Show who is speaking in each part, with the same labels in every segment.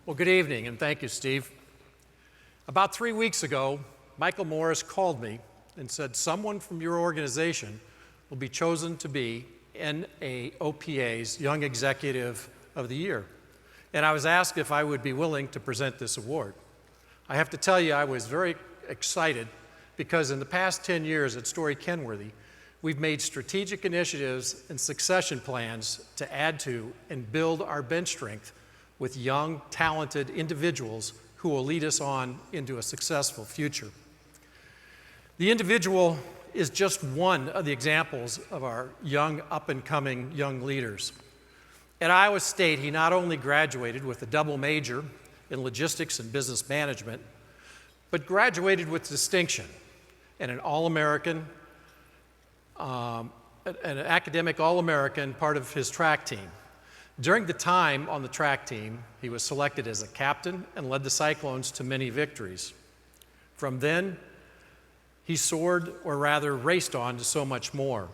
Speaker 1: Well, good evening, and thank you, Steve. About 3 weeks ago, Michael Morris called me and said someone from your organization will be chosen to be NAOPA's Young Executive of the Year. And I was asked if I would be willing to present this award. I have to tell you, I was very excited because in the past 10 years at Storey Kenworthy, we've made strategic initiatives and succession plans to add to and build our bench strength with young, talented individuals who will lead us on into a successful future. The individual is just one of the examples of our young, up-and-coming young leaders. At Iowa State, he not only graduated with a double major in logistics and business management, but graduated with distinction and an All-American, an academic All-American part of his track team. During the time on the track team, he was selected as a captain and led the Cyclones to many victories. From then, he soared, or rather raced on, to so much more.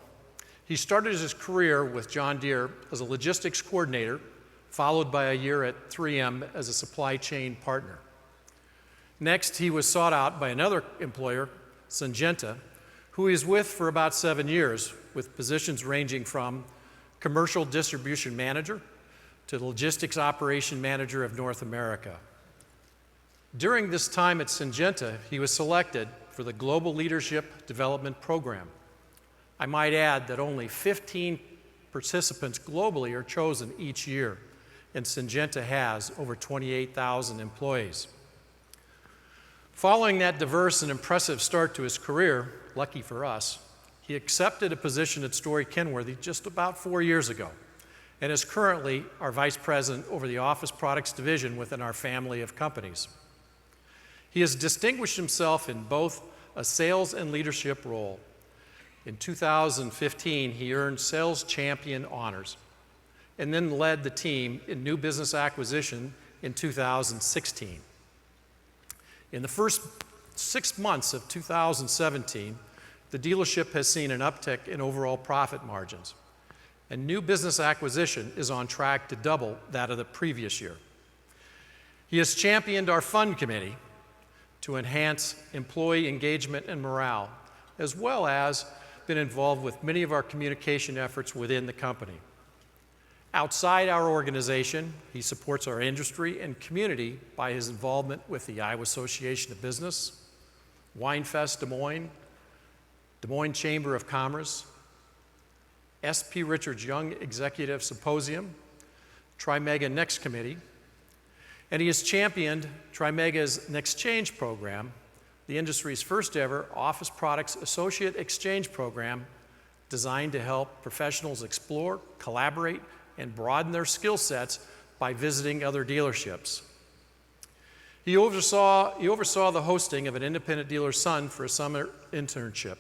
Speaker 1: He started his career with John Deere as a logistics coordinator, followed by a year at 3M as a supply chain partner. Next, he was sought out by another employer, Syngenta, who he was with for about 7 years, with positions ranging from commercial distribution manager to the logistics operation manager of North America. During this time at Syngenta, he was selected for the Global Leadership Development Program. I might add that only 15 participants globally are chosen each year, and Syngenta has over 28,000 employees. Following that diverse and impressive start to his career, lucky for us, he accepted a position at Storey Kenworthy just about 4 years ago, and is currently our Vice President over the Office Products Division within our family of companies. He has distinguished himself in both a sales and leadership role. In 2015, he earned Sales Champion honors, and then led the team in new business acquisition in 2016. In the first 6 months of 2017, the dealership has seen an uptick in overall profit margins, and new business acquisition is on track to double that of the previous year. He has championed our fund committee to enhance employee engagement and morale, as well as been involved with many of our communication efforts within the company. Outside our organization, he supports our industry and community by his involvement with the Iowa Association of Business, WineFest Des Moines, Des Moines Chamber of Commerce, S.P. Richards Young Executive Symposium, Tri-Mega Next Committee, and he has championed Tri-Mega's Next Change program, the industry's first ever Office Products Associate Exchange program designed to help professionals explore, collaborate, and broaden their skill sets by visiting other dealerships. He oversaw the hosting of an independent dealer's son for a summer internship.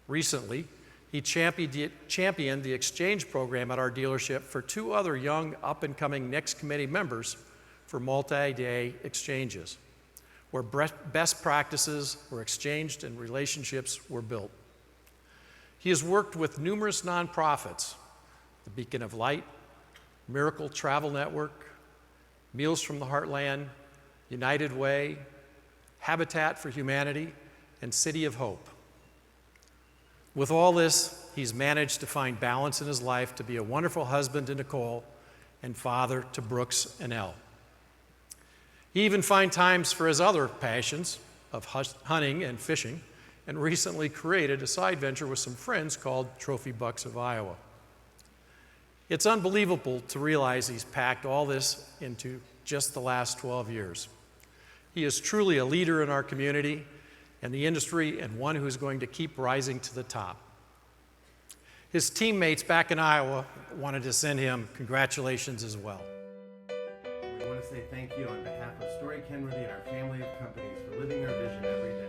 Speaker 1: Recently, he championed the exchange program at our dealership for 2 other young, up-and-coming Next Committee members for multi-day exchanges, where best practices were exchanged and relationships were built. He has worked with numerous nonprofits, the Beacon of Light, Miracle Travel Network, Meals from the Heartland, United Way, Habitat for Humanity, and City of Hope. With all this, he's managed to find balance in his life to be a wonderful husband to Nicole and father to Brooks and Elle. He even finds times for his other passions of hunting and fishing, and recently created a side venture with some friends called Trophy Bucks of Iowa. It's unbelievable to realize he's packed all this into just the last 12 years. He is truly a leader in our community and the industry, and one who's going to keep rising to the top. His teammates back in Iowa wanted to send him congratulations as well.
Speaker 2: We want to say thank you on behalf of Storey Kenworthy and our family of companies for living our vision every day.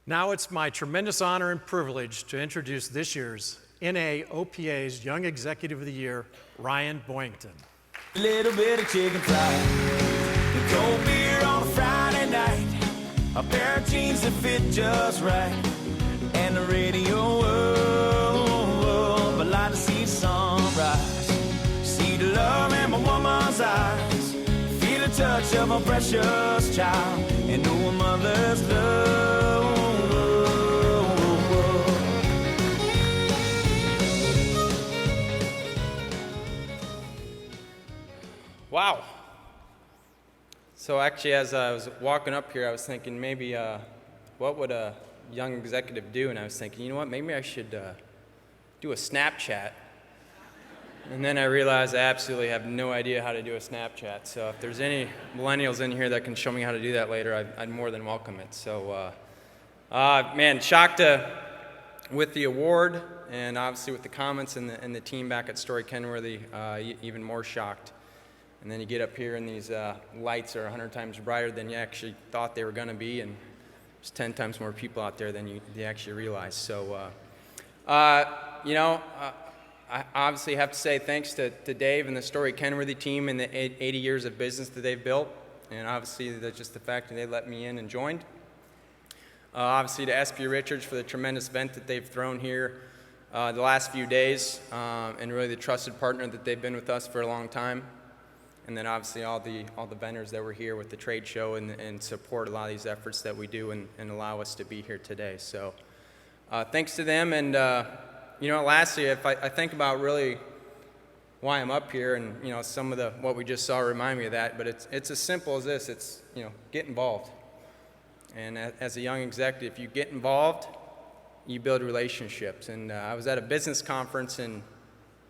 Speaker 1: Now it's my tremendous honor and privilege to introduce this year's NAOPA's Young Executive of the Year, Ryan Boyington.
Speaker 3: A little bit of chicken fried, a cold beer on a Friday night, a pair of jeans that fit just right, and the radio world. But like to see the sunrise, see the love in my woman's eyes, feel the touch of a precious child, and know a mother's love.
Speaker 4: Wow. So actually, as I was walking up here, I was thinking maybe what would a young executive do? And I was thinking, you know what, maybe I should do a Snapchat. And then I realized I absolutely have no idea how to do a Snapchat. So if there's any millennials in here that can show me how to do that later, I'd more than welcome it. So, man, shocked with the award, and obviously with the comments and the team back at Storey Kenworthy, even more shocked. And then you get up here and these lights are 100 times brighter than you actually thought they were going to be, and there's 10 times more people out there than you actually realize. So, you know, I obviously have to say thanks to Dave and the Storey Kenworthy team and the 80 years of business that they've built, and obviously just the fact that they let me in and joined. Obviously to SB Richards for the tremendous event that they've thrown here the last few days, and really the trusted partner that they've been with us for a long time. And then obviously all the vendors that were here with the trade show and support a lot of these efforts that we do and allow us to be here today. So thanks to them. And you know, lastly, if I think about really why I'm up here, and you know, some of what we just saw remind me of that, but it's as simple as this. It's, you know, get involved. And as a young executive, if you get involved, you build relationships. And I was at a business conference in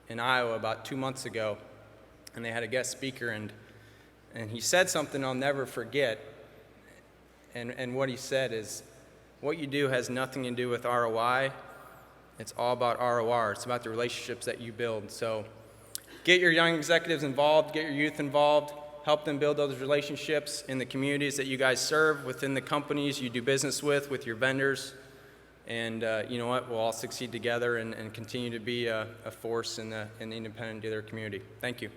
Speaker 4: Iowa about 2 months ago, and they had a guest speaker, and he said something I'll never forget. And what he said is, what you do has nothing to do with ROI. It's all about ROR. It's about the relationships that you build. So get your young executives involved, get your youth involved, help them build those relationships in the communities that you guys serve, within the companies you do business with your vendors. And you know what, we'll all succeed together and continue to be a force in the independent dealer community. Thank you.